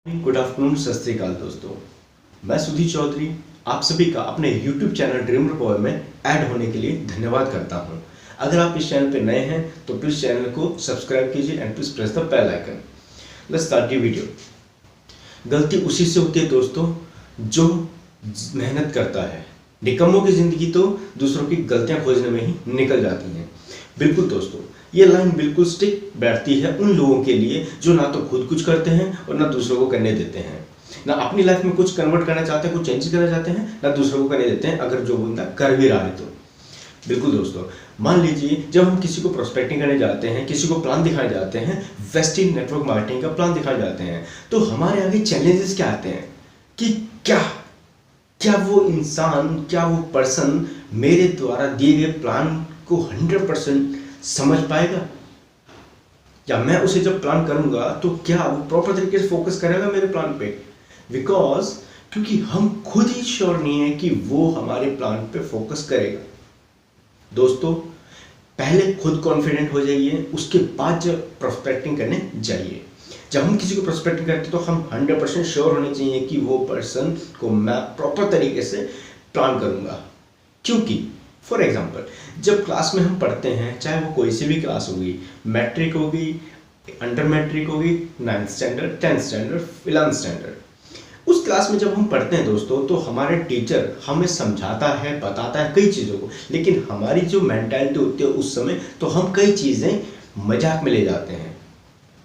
Good afternoon, सत श्री अकाल दोस्तों। मैं सुधीर चौधरी आप सभी का अपने YouTube चैनल ड्रीमर पावर में ऐड होने के लिए धन्यवाद करता हूं। अगर आप इस चैनल पर नए हैं तो प्लीज़ चैनल को सब्सक्राइब कीजिए and please press the bell icon. Let's start the video. गलती उसी से होती है दोस्तों जो मेहनत करता है। निकम्मों की ज़िंदगी तो दूसरों की गलतियां खोजने में ही निकल जाती हैं। बिल्कुल दोस्तों, ये लाइन बिल्कुल स्टिक बैठती है उन लोगों के लिए जो ना तो खुद कुछ करते हैं और ना दूसरों को करने देते हैं, ना अपनी लाइफ में कुछ कन्वर्ट करना चाहते हैं, कुछ चेंज करना चाहते हैं, ना दूसरों को करने देते हैं अगर जो बंदा कर भी रहा है तो। बिल्कुल दोस्तों, मान लीजिए जब हम किसी को प्रोस्पेक्टिंग करने जाते हैं, किसी को प्लान दिखाने जाते हैं, वेस्टिंग नेटवर्क मार्केटिंग का प्लान दिखाने जाते हैं, तो हमारे आगे चैलेंजेस क्या आते हैं कि क्या वो इंसान, क्या वो पर्सन मेरे द्वारा दिए गए प्लान को 100% समझ पाएगा, या मैं उसे जब प्लान करूंगा तो क्या वो प्रॉपर तरीके से फोकस करेगा मेरे प्लान पे। क्योंकि हम खुद ही श्योर नहीं है कि वो हमारे प्लान पे फोकस करेगा। दोस्तों, पहले खुद कॉन्फिडेंट हो जाइए, उसके बाद जब प्रोस्पेक्टिंग करने जाइए। जब हम किसी को प्रोस्पेक्टिंग करते हैं तो हम 100% श्योर होने चाहिए कि वो पर्सन को मैं प्रॉपर तरीके से प्लान करूंगा। क्योंकि फॉर एग्जाम्पल जब क्लास में हम पढ़ते हैं, चाहे वो कोई सी भी क्लास होगी, मैट्रिक होगी, अंडर मैट्रिक होगी, 9th standard, 10th standard, 11th standard, उस क्लास में जब हम पढ़ते हैं दोस्तों तो हमारे टीचर हमें समझाता है, बताता है कई चीज़ों को, लेकिन हमारी जो मेंटालिटी होती है उस समय तो हम कई चीज़ें मजाक में ले जाते हैं।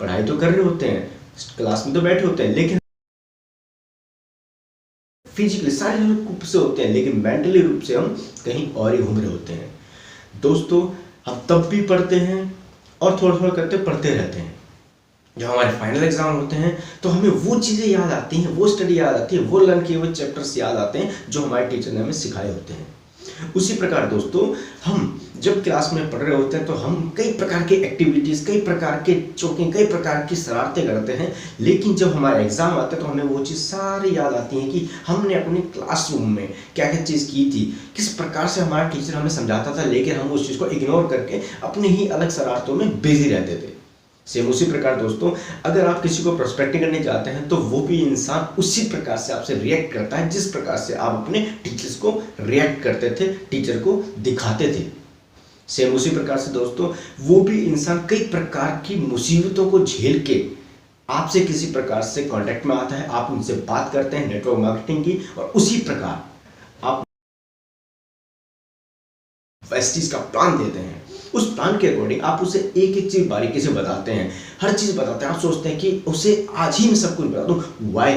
पढ़ाई तो कर रहे होते हैं, क्लास में तो बैठे होते हैं, लेकिन फिजिकली शारीरिक रूप से होते हैं, लेकिन मेंटली रूप से हम कहीं और ही घूम रहे होते हैं। दोस्तों, हम तब भी पढ़ते हैं और थोड़ा थोड़ा करते पढ़ते रहते हैं। जब हमारे फाइनल एग्जाम होते हैं तो हमें वो चीज़ें याद आती हैं, वो स्टडी याद आती है, वो लर्न किए हुए चैप्टर्स याद आते हैं जो हमारे टीचर ने हमें सिखाए होते हैं। उसी प्रकार दोस्तों, हम जब क्लास में पढ़ रहे होते हैं तो हम कई प्रकार की एक्टिविटीज़, कई प्रकार के चौकिंग, कई प्रकार की शरारतें करते हैं, लेकिन जब हमारा एग्जाम आता है तो हमें वो चीज़ सारी याद आती हैं कि हमने अपने क्लासरूम में क्या क्या चीज़ की थी, किस प्रकार से हमारा टीचर हमें समझाता था, लेकिन हम उस चीज़ को इग्नोर करके अपनी ही अलग शरारतों में बिजी रहते थे। सेम उसी प्रकार दोस्तों, अगर आप किसी को प्रोस्पेक्टिंग करने जाते हैं तो वो भी इंसान उसी प्रकार से आपसे रिएक्ट करता है जिस प्रकार से आप अपने टीचर्स को रिएक्ट करते थे, टीचर को दिखाते थे। सेम उसी प्रकार से दोस्तों, वो भी इंसान कई प्रकार की मुसीबतों को झेल के आपसे किसी प्रकार से कांटेक्ट में आता है, आप उनसे बात करते हैं नेटवर्क मार्केटिंग की, और उसी प्रकार आप वेस्टीज का प्लान देते हैं। उस प्लान के अकॉर्डिंग आप उसे एक एक चीज बारीकी से बताते हैं, हर चीज बताते हैं। आप सोचते हैं कि उसे आज ही मैं सब कुछ बता दूं। वाई?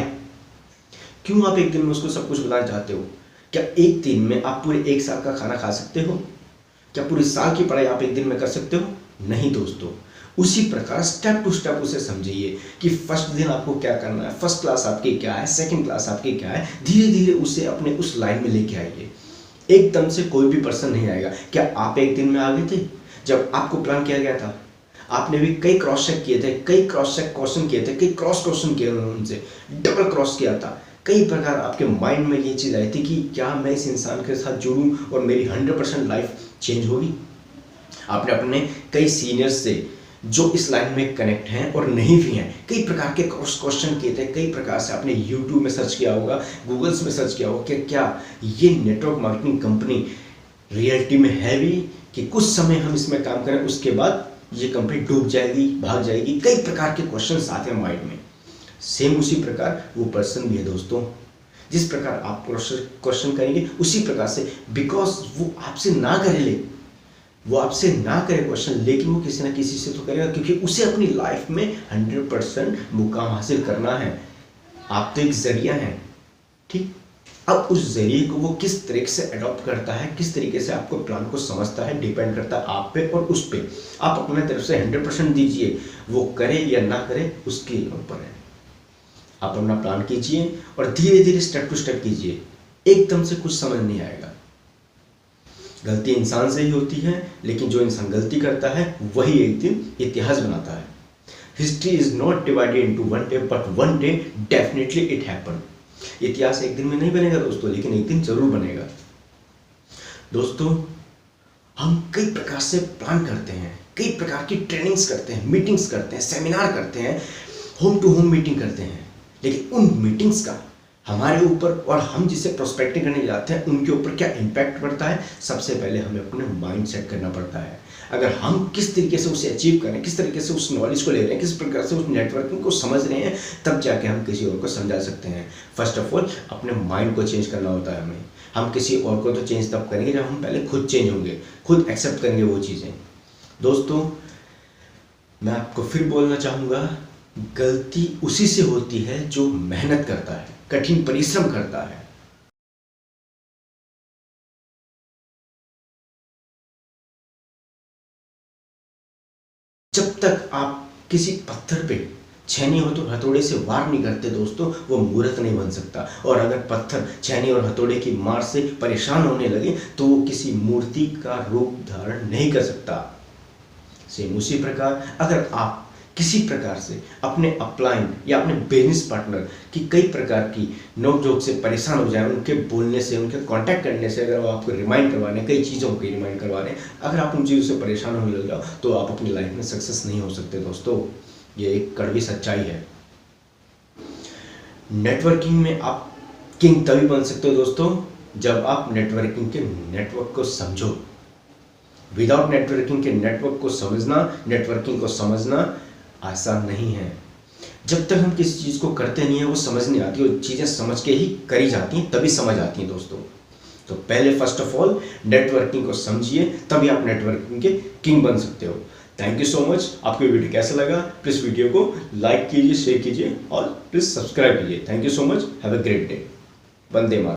क्यों आप एक दिन में उसको सब कुछ बताना चाहते हो? क्या एक दिन में आप पूरे एक साल का खाना खा सकते हो? क्या पूरी साल की पढ़ाई आप एक दिन में कर सकते हो? नहीं दोस्तों। उसी प्रकार स्टेप टू स्टेप उसे समझिए कि फर्स्ट दिन आपको क्या करना है, फर्स्ट क्लास आपकी क्या है, सेकंड क्लास आपकी क्या है। धीरे धीरे उसे अपने उस लाइन में लेके आइए। एकदम से कोई भी पर्सन नहीं आएगा। क्या आप एक दिन में आ गए थे? जब आपको प्लान किया गया था आपने भी कई क्रॉस चेक किए थे, कई क्रॉस चेक क्वेश्चन किए थे, कई क्रॉस क्वेश्चन किए उनसे, डबल क्रॉस किया था। कई प्रकार आपके माइंड में ये चीज़ आई थी कि क्या मैं इस इंसान के साथ जुड़ूं और मेरी 100% लाइफ चेंज होगी। आपने अपने कई सीनियर्स से जो इस लाइन में कनेक्ट हैं और नहीं भी हैं, कई प्रकार के क्रॉस क्वेश्चन किए थे। कई प्रकार से आपने यूट्यूब में सर्च किया होगा, गूगल्स में सर्च किया होगा कि क्या ये नेटवर्क मार्केटिंग कंपनी रियलिटी में है भी, कि कुछ समय हम इसमें काम करें उसके बाद ये कंपनी डूब जाएगी, भाग जाएगी। कई प्रकार के क्वेश्चंस आते हैं माइंड में। सेम उसी प्रकार वो पर्सन भी है दोस्तों। जिस प्रकार आप क्वेश्चन करेंगे उसी प्रकार से, बिकॉज वो आपसे ना करे क्वेश्चन, लेकिन वो किसी ना किसी से तो करेगा, क्योंकि उसे अपनी लाइफ में 100% मुकाम हासिल करना है। आप तो एक जरिया हैं, ठीक। अब उस जरिए को वो किस तरीके से अडॉप्ट करता है, किस तरीके से आपको प्लान को समझता है, डिपेंड करता है आप पे और उस पे। आप अपने तरफ से 100% दीजिए, वो करे या ना करे उसके ऊपर है। आप अपना प्लान कीजिए और धीरे धीरे स्टेप टू स्टेप कीजिए। एकदम से कुछ समझ नहीं आएगा। गलती इंसान से ही होती है, लेकिन जो इंसान गलती करता है वही एक दिन इतिहास बनाता है। History is not divided into one day, but one day definitely it happen. इतिहास एक दिन में नहीं बनेगा दोस्तों, लेकिन एक दिन जरूर बनेगा। दोस्तों, हम कई प्रकार से प्लान करते हैं, कई प्रकार की ट्रेनिंग्स करते हैं, मीटिंग्स करते हैं, सेमिनार करते हैं, होम टू होम मीटिंग करते हैं, लेकिन उन मीटिंग्स का हमारे ऊपर और हम जिसे प्रोस्पेक्टिंग करने जाते हैं उनके ऊपर क्या इम्पैक्ट पड़ता है, सबसे पहले हमें अपने माइंड सेट करना पड़ता है। अगर हम किस तरीके से उसे अचीव करें, किस तरीके से उस नॉलेज को ले रहे हैं, किस प्रकार से उस नेटवर्किंग को समझ रहे हैं, तब जाके हम किसी और को समझा सकते हैं। फर्स्ट ऑफ ऑल अपने माइंड को चेंज करना होता है हमें। हम किसी और को तो चेंज तब करेंगे जब हम पहले खुद चेंज होंगे, खुद एक्सेप्ट करेंगे वो चीज़ें। दोस्तों, मैं आपको फिर बोलना चाहूँगा, गलती उसी से होती है जो मेहनत करता है, कठिन परिश्रम करता है। जब तक आप किसी पत्थर पे छेनी हो तो हथौड़े से वार नहीं करते दोस्तों, वो मूर्त नहीं बन सकता। और अगर पत्थर छेनी और हथौड़े की मार से परेशान होने लगे तो वो किसी मूर्ति का रूप धारण नहीं कर सकता। सेम उसी प्रकार अगर आप किसी प्रकार से अपने अपलाइन या अपने बिजनेस पार्टनर की कई प्रकार की नोक-झोंक से परेशान हो जाए, उनके बोलने से, उनके कांटेक्ट करने से, अगर वो आपको रिमाइंड करवा रहे हैं, कई चीज़ों को रिमाइंड करवा रहे हैं, अगर आप उन चीज़ों से परेशान होने लग जाओ तो आप अपनी लाइफ में सक्सेस नहीं हो सकते दोस्तों। ये एक कड़वी सच्चाई है। नेटवर्किंग में आप किंग तभी बन सकते हो दोस्तों जब आप नेटवर्किंग के नेटवर्क को समझो। विदाउट नेटवर्किंग के नेटवर्क को समझना, नेटवर्किंग को समझना आसान नहीं है। जब तक हम किसी चीज़ को करते नहीं है वो समझ नहीं आती, वो चीज़ें समझ के ही करी जाती हैं, तभी समझ आती हैं दोस्तों। तो पहले फर्स्ट ऑफ ऑल नेटवर्किंग को समझिए, तभी आप नेटवर्किंग के किंग बन सकते हो। Thank you so much. आपको वीडियो कैसा लगा, प्लीज़ वीडियो को लाइक कीजिए, शेयर कीजिए और प्लीज़ सब्सक्राइब कीजिए। Thank you so much. Have a great day. Vande Mataram.